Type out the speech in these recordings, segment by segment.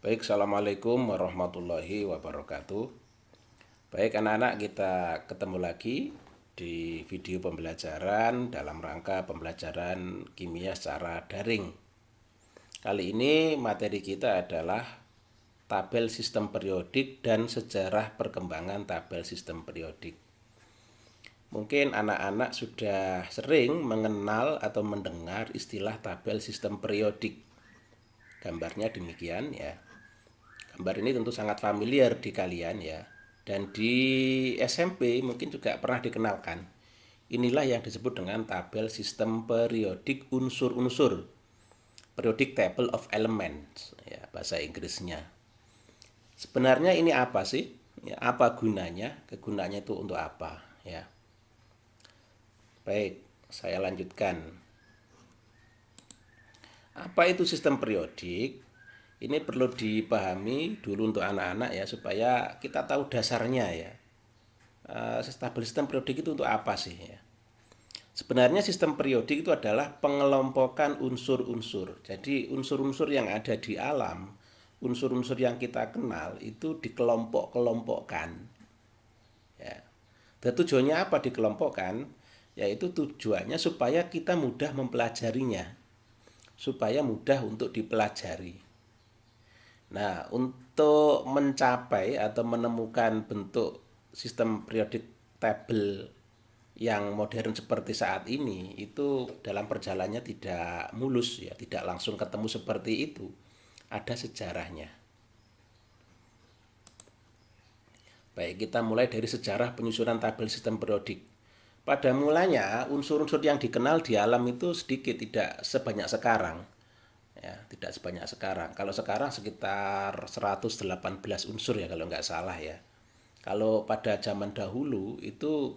Baik, Assalamualaikum warahmatullahi wabarakatuh. Baik anak-anak, kita ketemu lagi di video pembelajaran dalam rangka pembelajaran kimia secara daring. Kali ini materi kita adalah tabel sistem periodik dan sejarah perkembangan tabel sistem periodik. Mungkin anak-anak sudah sering mengenal atau mendengar istilah tabel sistem periodik. Gambarnya demikian ya. Gambar ini tentu sangat familiar di kalian ya. Dan di SMP mungkin juga pernah dikenalkan. Inilah yang disebut dengan tabel sistem periodik unsur-unsur. Periodic table of elements ya bahasa Inggrisnya. Sebenarnya ini apa sih? Ya, apa gunanya? Kegunaannya itu untuk apa ya? Baik, saya lanjutkan. Apa itu sistem periodik? Ini perlu dipahami dulu untuk anak-anak ya supaya kita tahu dasarnya ya. Tabel sistem periodik itu untuk apa sih ya? Sebenarnya sistem periodik itu adalah pengelompokan unsur-unsur. Jadi unsur-unsur yang ada di alam, unsur-unsur yang kita kenal itu dikelompok-kelompokkan. Ya. Dan tujuannya apa dikelompokkan? Yaitu tujuannya supaya kita mudah mempelajarinya, supaya mudah untuk dipelajari. Nah, untuk mencapai atau menemukan bentuk sistem periodik table yang modern seperti saat ini itu dalam perjalanannya tidak mulus ya, tidak langsung ketemu seperti itu. Ada sejarahnya. Baik, kita mulai dari sejarah penyusunan tabel sistem periodik. Pada mulanya, unsur-unsur yang dikenal di alam itu sedikit, tidak sebanyak sekarang. Ya, tidak sebanyak sekarang. Kalau sekarang sekitar 118 unsur ya kalau nggak salah ya. Kalau pada zaman dahulu itu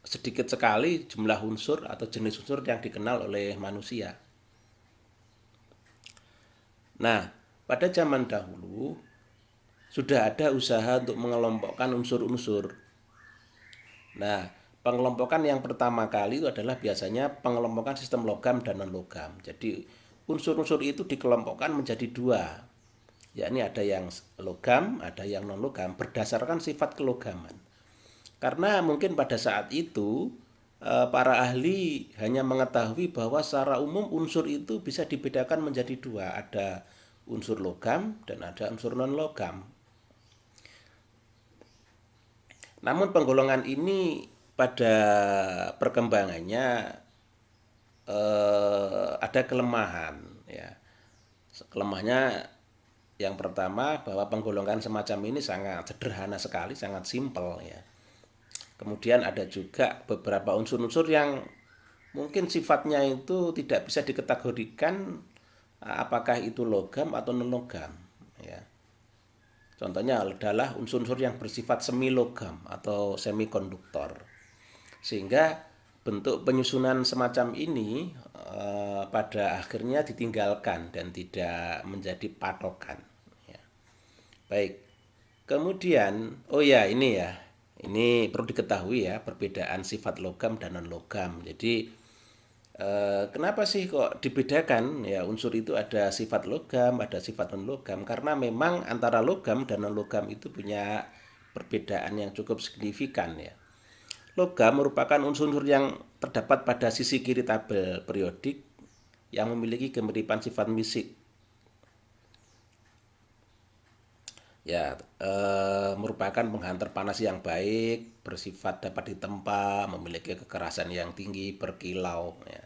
sedikit sekali jumlah unsur atau jenis unsur yang dikenal oleh manusia. Nah, pada zaman dahulu sudah ada usaha untuk mengelompokkan unsur-unsur. Nah, pengelompokan yang pertama kali itu adalah biasanya pengelompokan sistem logam dan non-logam. Jadi unsur-unsur itu dikelompokkan menjadi dua, yakni ada yang logam, ada yang non-logam berdasarkan sifat kelogaman. Karena mungkin pada saat itu para ahli hanya mengetahui bahwa secara umum unsur itu bisa dibedakan menjadi dua, ada unsur logam dan ada unsur non-logam. Namun penggolongan ini pada perkembangannya ada kelemahan ya. Kelemahannya yang pertama bahwa penggolongan semacam ini sangat sederhana sekali, sangat simpel ya. Kemudian ada juga beberapa unsur-unsur yang mungkin sifatnya itu tidak bisa dikategorikan apakah itu logam atau non logam ya. Contohnya adalah unsur-unsur yang bersifat semi logam atau semikonduktor. Sehingga bentuk penyusunan semacam ini pada akhirnya ditinggalkan dan tidak menjadi patokan. Ya. Baik, kemudian, oh ya ini ya, ini perlu diketahui ya perbedaan sifat logam dan non logam. Jadi kenapa sih kok dibedakan ya unsur itu ada sifat logam, ada sifat non logam? Karena memang antara logam dan non logam itu punya perbedaan yang cukup signifikan ya. Logam merupakan unsur-unsur yang terdapat pada sisi kiri tabel periodik yang memiliki kemiripan sifat fisik. Ya, merupakan penghantar panas yang baik, bersifat dapat ditempa, memiliki kekerasan yang tinggi, berkilau. Ya.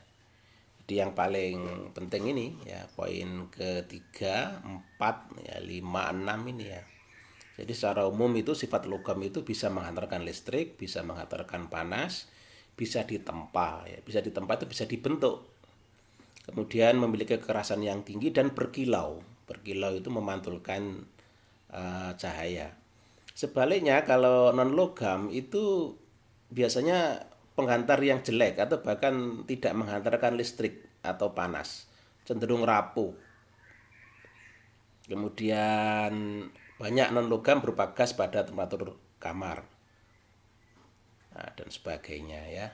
Jadi yang paling penting ini ya poin ketiga, 4, ya, 5, 6 ini ya. Jadi secara umum itu sifat logam itu bisa menghantarkan listrik, bisa menghantarkan panas, bisa ditempa ya. Bisa ditempa itu bisa dibentuk. Kemudian memiliki kekerasan yang tinggi dan berkilau. Berkilau itu memantulkan cahaya. Sebaliknya kalau non logam itu biasanya penghantar yang jelek atau bahkan tidak menghantarkan listrik atau panas, cenderung rapuh. Kemudian banyak non logam berupa gas pada temperatur kamar. Nah, dan sebagainya ya.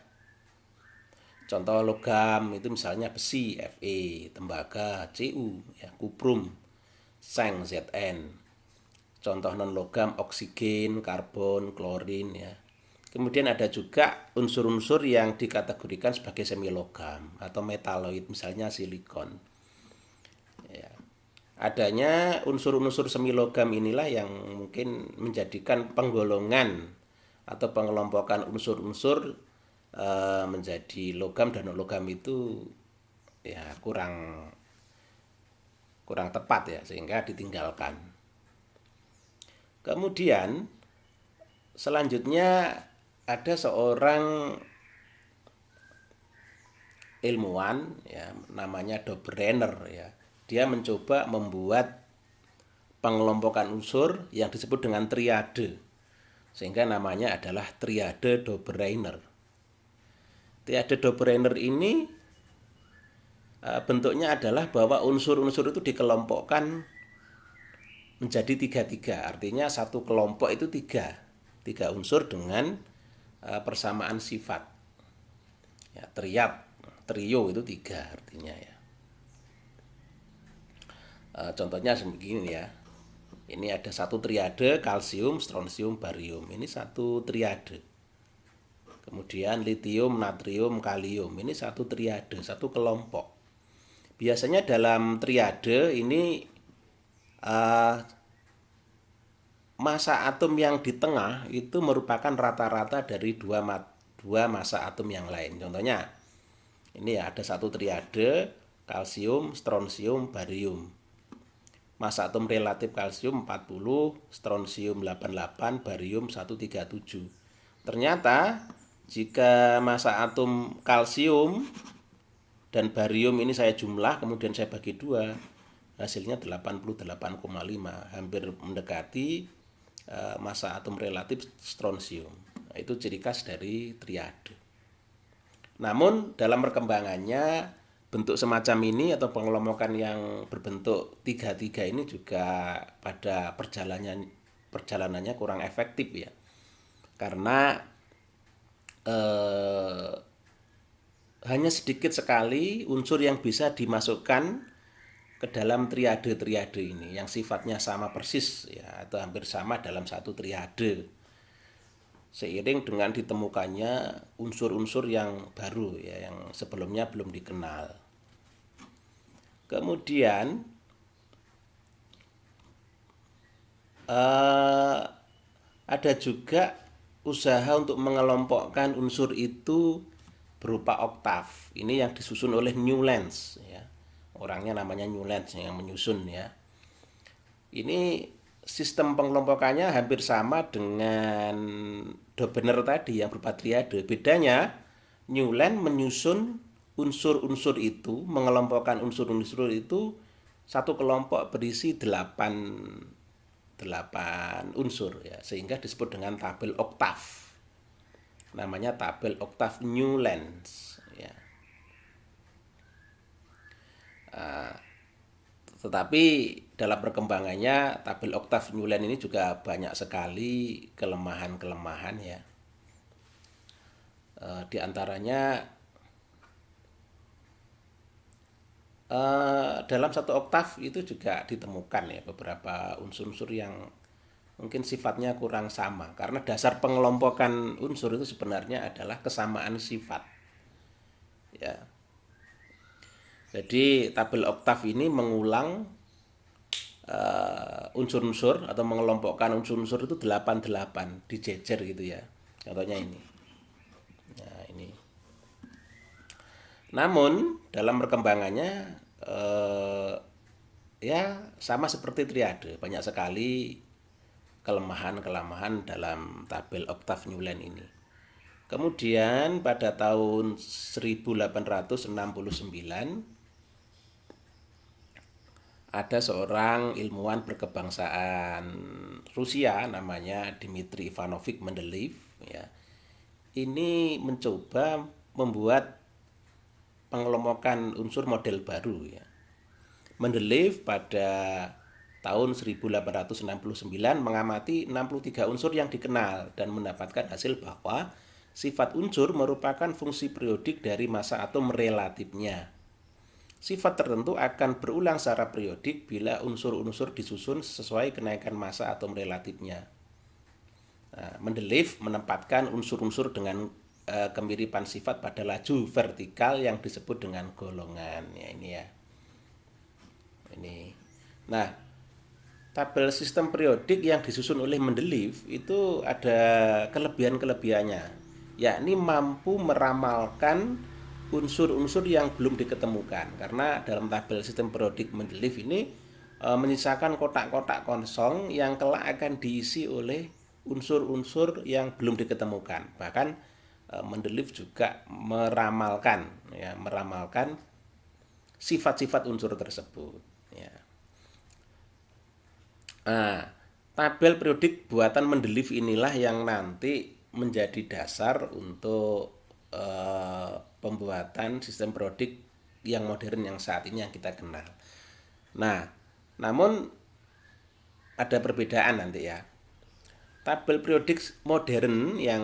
Contoh logam itu misalnya besi Fe, tembaga Cu, ya, kuprum. Seng Zn. Contoh non logam oksigen, karbon, klorin ya. Kemudian ada juga unsur-unsur yang dikategorikan sebagai semilogam atau metaloid, misalnya silikon. Ya. Adanya unsur-unsur semilogam inilah yang mungkin menjadikan penggolongan atau pengelompokan unsur-unsur menjadi logam dan non logam itu ya kurang tepat ya, sehingga ditinggalkan. Kemudian selanjutnya ada seorang ilmuwan ya, namanya Dobreiner ya. Dia mencoba membuat pengelompokan unsur yang disebut dengan triade, sehingga namanya adalah triade Dobreiner. Triade Dobreiner ini bentuknya adalah bahwa unsur-unsur itu dikelompokkan menjadi tiga-tiga. Artinya satu kelompok itu tiga unsur dengan persamaan sifat. Ya, trio itu tiga artinya ya. Contohnya begini ya. Ini ada satu triade kalsium, strontium, barium. Ini satu triade. Kemudian litium, natrium, kalium. Ini satu triade, satu kelompok. Biasanya dalam triade ini massa atom yang di tengah itu merupakan rata-rata dari dua massa atom yang lain. Contohnya ini ya, ada satu triade kalsium, strontium, barium. Massa atom relatif kalsium 40, strontium 88, barium 137. Ternyata jika massa atom kalsium dan barium ini saya jumlah kemudian saya bagi dua, hasilnya 88,5, hampir mendekati massa atom relatif strontium. Itu ciri khas dari triade. Namun dalam perkembangannya bentuk semacam ini atau pengelompokan yang berbentuk tiga-tiga ini juga pada perjalanannya kurang efektif ya. Karena hanya sedikit sekali unsur yang bisa dimasukkan ke dalam triade-triade ini yang sifatnya sama persis ya, atau hampir sama dalam satu triade, seiring dengan ditemukannya unsur-unsur yang baru ya, yang sebelumnya belum dikenal. Kemudian ada juga usaha untuk mengelompokkan unsur itu berupa oktav. Ini yang disusun oleh Newlands ya. Orangnya namanya Newlands yang menyusun ya. Ini sistem pengelompokannya hampir sama dengan Dobreiner tadi yang berupa triade. Bedanya Newland menyusun unsur-unsur itu, mengelompokkan unsur-unsur itu satu kelompok berisi 8 unsur ya, sehingga disebut dengan tabel oktav. Namanya tabel oktav Newlands ya. Tetapi dalam perkembangannya tabel oktav Newland ini juga banyak sekali kelemahan-kelemahan ya. Di antaranya dalam satu oktav itu juga ditemukan ya beberapa unsur-unsur yang mungkin sifatnya kurang sama, karena dasar pengelompokan unsur itu sebenarnya adalah kesamaan sifat ya. Jadi tabel oktav ini mengulang unsur-unsur atau mengelompokkan unsur-unsur itu 88 dijejer gitu ya. Contohnya ini. Nah, ini. Namun dalam perkembangannya ya sama seperti triade, banyak sekali kelemahan-kelemahan dalam tabel oktav Newland ini. Kemudian pada tahun 1869 ada seorang ilmuwan berkebangsaan Rusia namanya Dmitri Ivanovich Mendeleev ya. Ini mencoba membuat pengelompokan unsur model baru ya. Mendeleev pada tahun 1869 mengamati 63 unsur yang dikenal dan mendapatkan hasil bahwa sifat unsur merupakan fungsi periodik dari massa atom relatifnya. Sifat tertentu akan berulang secara periodik bila unsur-unsur disusun sesuai kenaikan massa atom relatifnya. Nah, Mendeleev menempatkan unsur-unsur dengan kemiripan sifat pada laju vertikal yang disebut dengan golongan. Ya, ini ya. Ini. Nah, tabel sistem periodik yang disusun oleh Mendeleev itu ada kelebihan-kelebihannya, yakni mampu meramalkan unsur-unsur yang belum diketemukan. Karena dalam tabel sistem periodik Mendeleev ini menyisakan kotak-kotak kosong yang kelak akan diisi oleh unsur-unsur yang belum diketemukan. Bahkan Mendeleev juga meramalkan sifat-sifat unsur tersebut. Ya. Nah, tabel periodik buatan Mendeleev inilah yang nanti menjadi dasar untuk pembuatan sistem periodik yang modern yang saat ini yang kita kenal. Nah, namun ada perbedaan nanti ya. Tabel periodik modern yang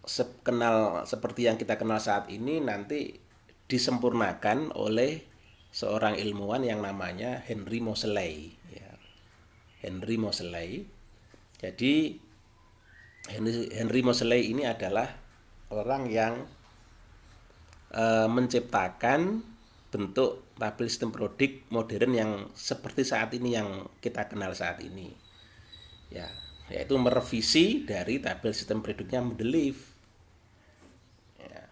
seperti yang kita kenal saat ini nanti disempurnakan oleh seorang ilmuwan yang namanya Henry Moseley. Ya. Henry Moseley. Jadi Henry Moseley ini adalah orang yang menciptakan bentuk tabel sistem periodik modern yang seperti saat ini yang kita kenal saat ini. Ya, yaitu merevisi dari tabel sistem periodiknya Mendeleev. Ya.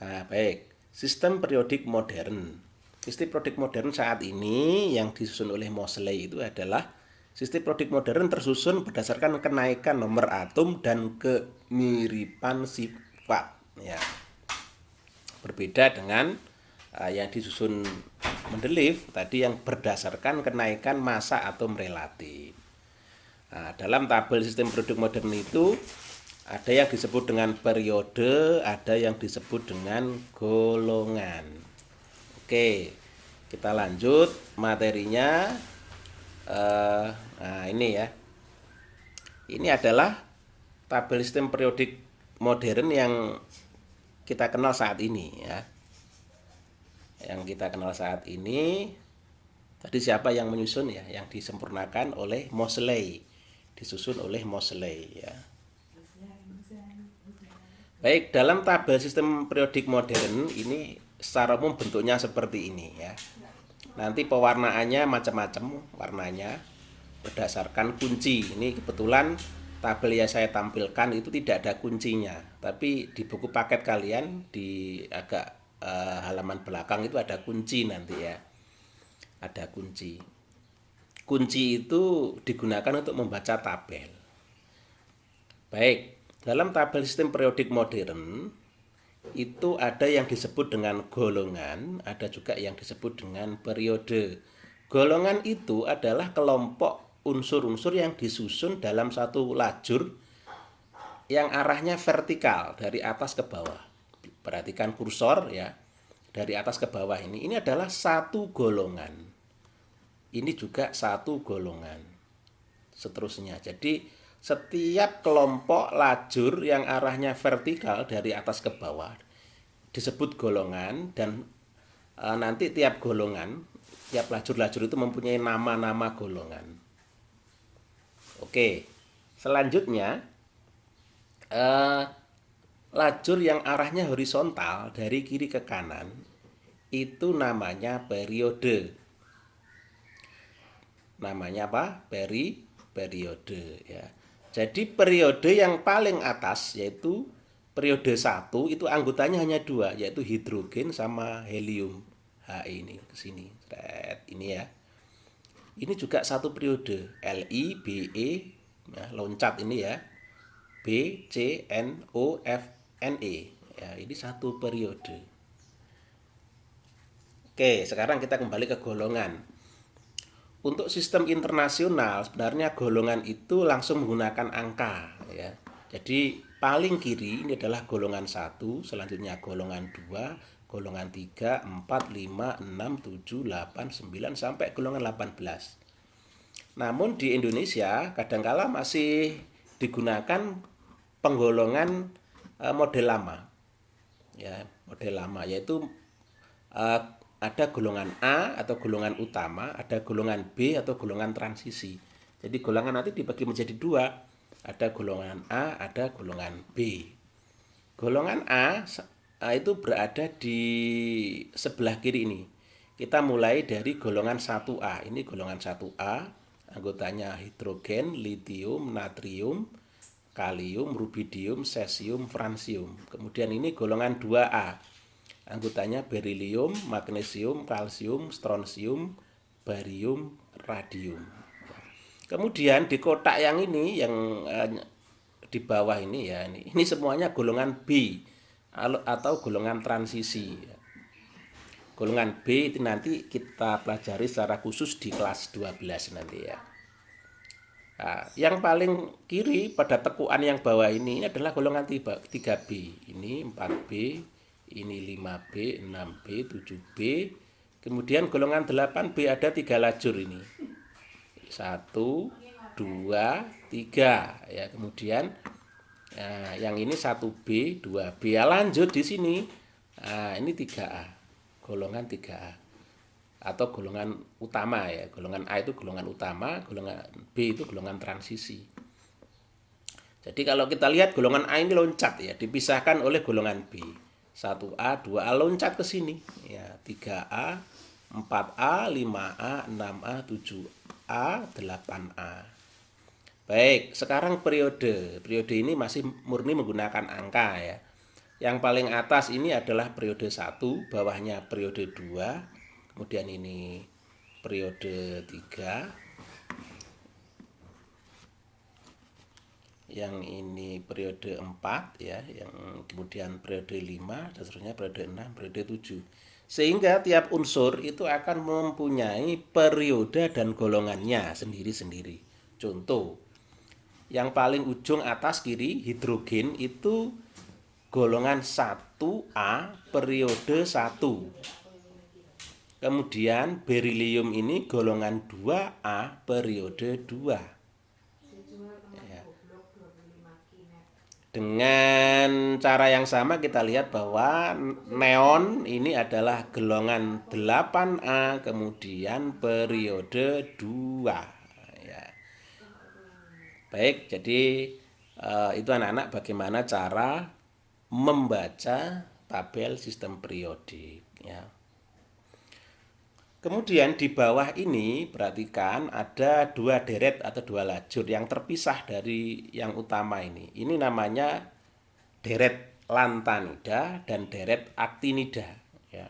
Nah, baik. Sistem periodik modern. Sistem periodik modern saat ini yang disusun oleh Moseley itu adalah sistem periodik modern tersusun berdasarkan kenaikan nomor atom dan kemiripan sifat. Ya. Berbeda dengan yang disusun Mendeleev tadi yang berdasarkan kenaikan massa atom relatif. Nah, dalam tabel sistem periodik modern itu ada yang disebut dengan periode, ada yang disebut dengan golongan. Oke, kita lanjut materinya. Nah, ini ya. Ini adalah tabel sistem periodik modern yang kita kenal saat ini ya. Yang kita kenal saat ini tadi siapa yang menyusun ya? Yang disempurnakan oleh Moseley. Disusun oleh Moseley ya. Baik, dalam tabel sistem periodik modern ini secara umum bentuknya seperti ini ya. Nanti pewarnaannya macam-macam warnanya berdasarkan kunci. Ini kebetulan tabel yang saya tampilkan itu tidak ada kuncinya, tapi di buku paket kalian di agak halaman belakang itu ada kunci nanti ya. Ada kunci. Kunci itu digunakan untuk membaca tabel. Baik, dalam tabel sistem periodik modern itu ada yang disebut dengan golongan, ada juga yang disebut dengan periode. Golongan itu adalah kelompok unsur-unsur yang disusun dalam satu lajur yang arahnya vertikal dari atas ke bawah. Perhatikan kursor ya, dari atas ke bawah ini. Ini adalah satu golongan. Ini juga satu golongan. Seterusnya. Jadi setiap kelompok lajur yang arahnya vertikal dari atas ke bawah disebut golongan dan nanti tiap golongan, tiap lajur-lajur itu mempunyai nama-nama golongan. Oke, selanjutnya lajur yang arahnya horizontal dari kiri ke kanan itu namanya periode. Namanya apa? Periode ya. Jadi periode yang paling atas yaitu periode 1 itu anggotanya hanya 2 yaitu hidrogen sama helium. He ini ke sini. Ini ya. Ini juga satu periode Li, Be, ya, loncat ini ya. B, C, N, O, F, Ne. Ya, ini satu periode. Oke, sekarang kita kembali ke golongan. Untuk sistem internasional sebenarnya golongan itu langsung menggunakan angka ya. Jadi paling kiri ini adalah golongan 1, selanjutnya golongan 2, golongan 3, 4, 5, 6, 7, 8, 9 sampai golongan 18. Namun di Indonesia kadangkala masih digunakan penggolongan model lama. ya, model lama, yaitu eh, ada golongan A atau golongan utama, ada golongan B atau golongan transisi. Jadi golongan nanti dibagi menjadi dua, ada golongan A, ada golongan B. Golongan A itu berada di sebelah kiri ini. Kita mulai dari golongan 1A. Ini golongan 1A, anggotanya hidrogen, litium, natrium, kalium, rubidium, cesium, fransium. Kemudian ini golongan 2A. Anggotanya berilium, magnesium, kalsium, strontium, barium, radium. Kemudian di kotak yang ini yang di bawah ini ya, ini semuanya golongan B atau golongan transisi. Golongan B itu nanti kita pelajari secara khusus di kelas 12 nanti ya. Nah, yang paling kiri pada tekuan yang bawah ini adalah golongan 3B. Ini 4B, ini 5B, 6B, 7B. Kemudian golongan 8B ada 3 lajur ini. 1, 2, 3 ya. Kemudian yang ini 1B, 2B. Ya, lanjut di sini. Nah, ini 3A. Golongan 3A. Atau golongan utama ya. Golongan A itu golongan utama, golongan B itu golongan transisi. Jadi kalau kita lihat golongan A ini loncat ya, dipisahkan oleh golongan B. 1A, 2A loncat ke sini ya, 3A, 4A, 5A, 6A, 7A, 8A. Baik, sekarang periode ini masih murni menggunakan angka ya. Yang paling atas ini adalah periode 1, bawahnya periode 2, kemudian ini periode 3, yang ini periode 4 ya, yang kemudian periode 5, dan seterusnya periode 6, periode 7. Sehingga tiap unsur itu akan mempunyai periode dan golongannya sendiri-sendiri. Contoh, yang paling ujung atas kiri hidrogen itu golongan 1A periode 1. Kemudian berilium ini golongan 2A periode 2. Dengan cara yang sama kita lihat bahwa neon ini adalah golongan 8A kemudian periode 2 ya. Baik, jadi itu anak-anak bagaimana cara membaca tabel sistem periodik ya. Kemudian di bawah ini perhatikan ada 2 deret atau 2 lajur yang terpisah dari yang utama ini. Ini namanya deret lantanida dan deret actinida ya.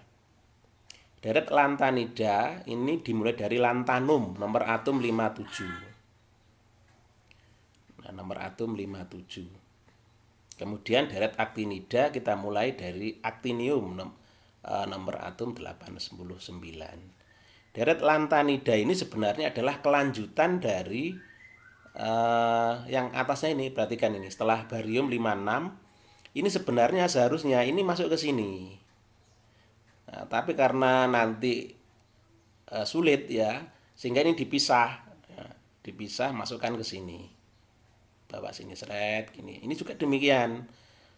Deret lantanida ini dimulai dari lantanum nomor atom 57. Nah, nomor atom 57. Kemudian deret actinida kita mulai dari actinium nomor atom 899. Deret lantanida ini sebenarnya adalah kelanjutan dari yang atasnya ini. Perhatikan ini, setelah barium 56, ini sebenarnya seharusnya ini masuk ke sini. Nah, tapi karena nanti sulit ya, sehingga ini dipisah. Ya, dipisah, masukkan ke sini. Bawa sini seret gini. Ini juga demikian.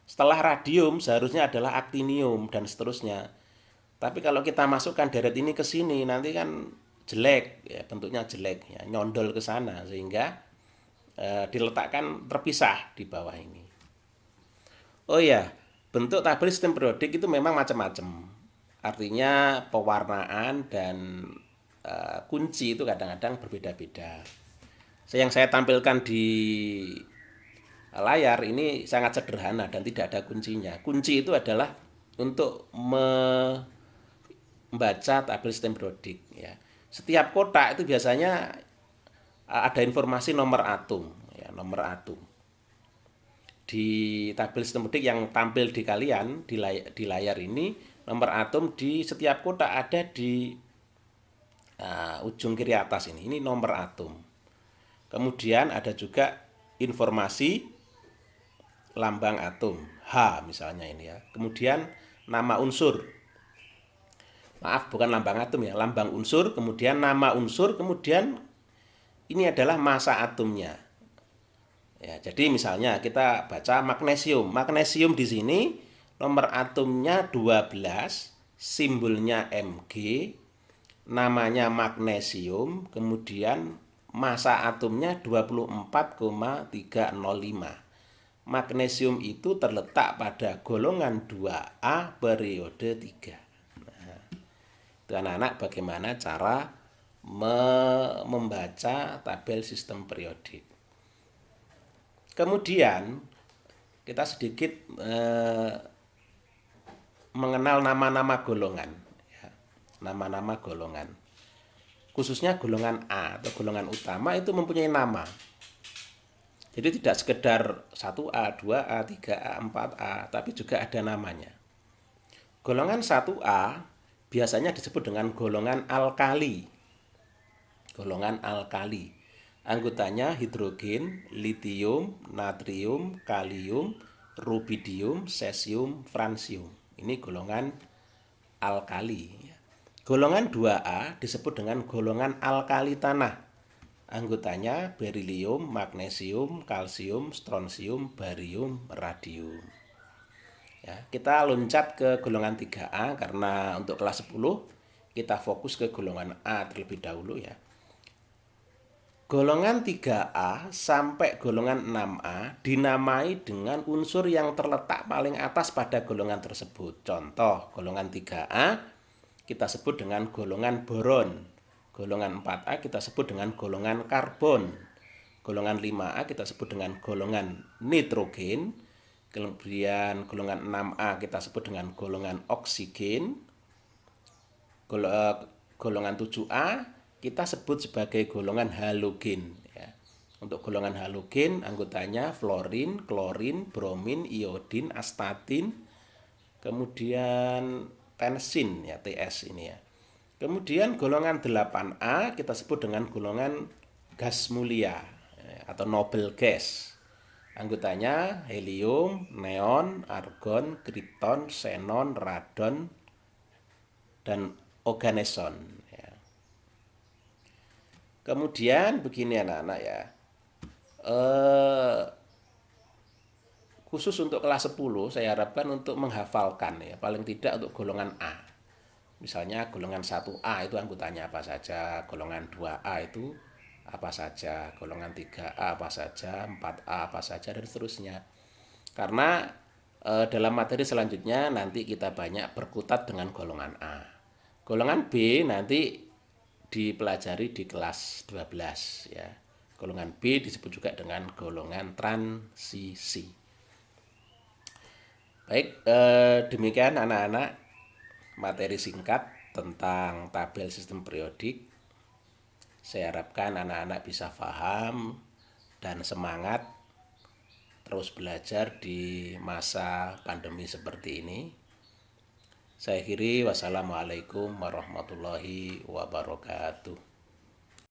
Setelah radium seharusnya adalah actinium dan seterusnya. Tapi kalau kita masukkan deret ini ke sini nanti kan jelek ya, bentuknya jelek ya, nyondol ke sana sehingga diletakkan terpisah di bawah ini. Oh ya, bentuk tabel sistem periodik itu memang macam-macam. Artinya pewarnaan dan kunci itu kadang-kadang berbeda-beda. Yang saya tampilkan di layar ini sangat sederhana dan tidak ada kuncinya. Kunci itu adalah untuk membaca tabel sistem periodik ya. Setiap kotak itu biasanya ada informasi nomor atom ya, nomor atom. Di tabel sistem periodik yang tampil di kalian di layar ini, nomor atom di setiap kotak ada di ujung kiri atas ini. Ini nomor atom. Kemudian ada juga informasi lambang atom, H misalnya ini ya. Kemudian nama unsur. Maaf, bukan lambang atom ya, lambang unsur, kemudian nama unsur, kemudian ini adalah massa atomnya. Ya, jadi misalnya kita baca magnesium. Magnesium di sini nomor atomnya 12, simbolnya Mg, namanya magnesium, kemudian massa atomnya 24,305. Magnesium itu terletak pada golongan 2A periode 3. Nah, itu anak-anak bagaimana cara membaca tabel sistem periodik. Kemudian kita sedikit mengenal nama-nama golongan, ya. Nama-nama golongan. Khususnya golongan A atau golongan utama itu mempunyai nama. Jadi tidak sekedar 1A, 2A, 3A, 4A, tapi juga ada namanya. Golongan 1A biasanya disebut dengan golongan alkali. Golongan alkali. Anggotanya hidrogen, litium, natrium, kalium, rubidium, cesium, fransium. Ini golongan alkali. Golongan 2A disebut dengan golongan alkali tanah. Anggotanya berilium, magnesium, kalsium, strontium, barium, radium. Ya, kita loncat ke golongan 3A karena untuk kelas 10 kita fokus ke golongan A terlebih dahulu ya. Golongan 3A sampai golongan 6A dinamai dengan unsur yang terletak paling atas pada golongan tersebut. Contoh, golongan 3A kita sebut dengan golongan boron. Golongan 4A kita sebut dengan golongan karbon. Golongan 5A kita sebut dengan golongan nitrogen. Kemudian golongan 6A kita sebut dengan golongan oksigen. Golongan 7A kita sebut sebagai golongan halogen. Ya. Untuk golongan halogen anggotanya fluorin, klorin, bromin, iodin, astatin, kemudian tensin ya, TS ini ya. Kemudian golongan 8A kita sebut dengan golongan gas mulia ya, atau noble gas. Anggotanya helium, neon, argon, krypton, xenon, radon, dan oganeson. Kemudian begini anak-anak ya, khusus untuk kelas 10 saya harapkan untuk menghafalkan ya, paling tidak untuk golongan A. Misalnya golongan 1A itu anggotanya apa saja, golongan 2A itu apa saja, golongan 3A apa saja, 4A apa saja, dan seterusnya. Karena dalam materi selanjutnya nanti kita banyak berkutat dengan golongan A. Golongan B nanti dipelajari di kelas 12 ya. Golongan B disebut juga dengan golongan transisi. Baik, demikian anak-anak materi singkat tentang tabel sistem periodik. Saya harapkan anak-anak bisa paham dan semangat terus belajar di masa pandemi seperti ini. Saya akhiri, wassalamualaikum warahmatullahi wabarakatuh.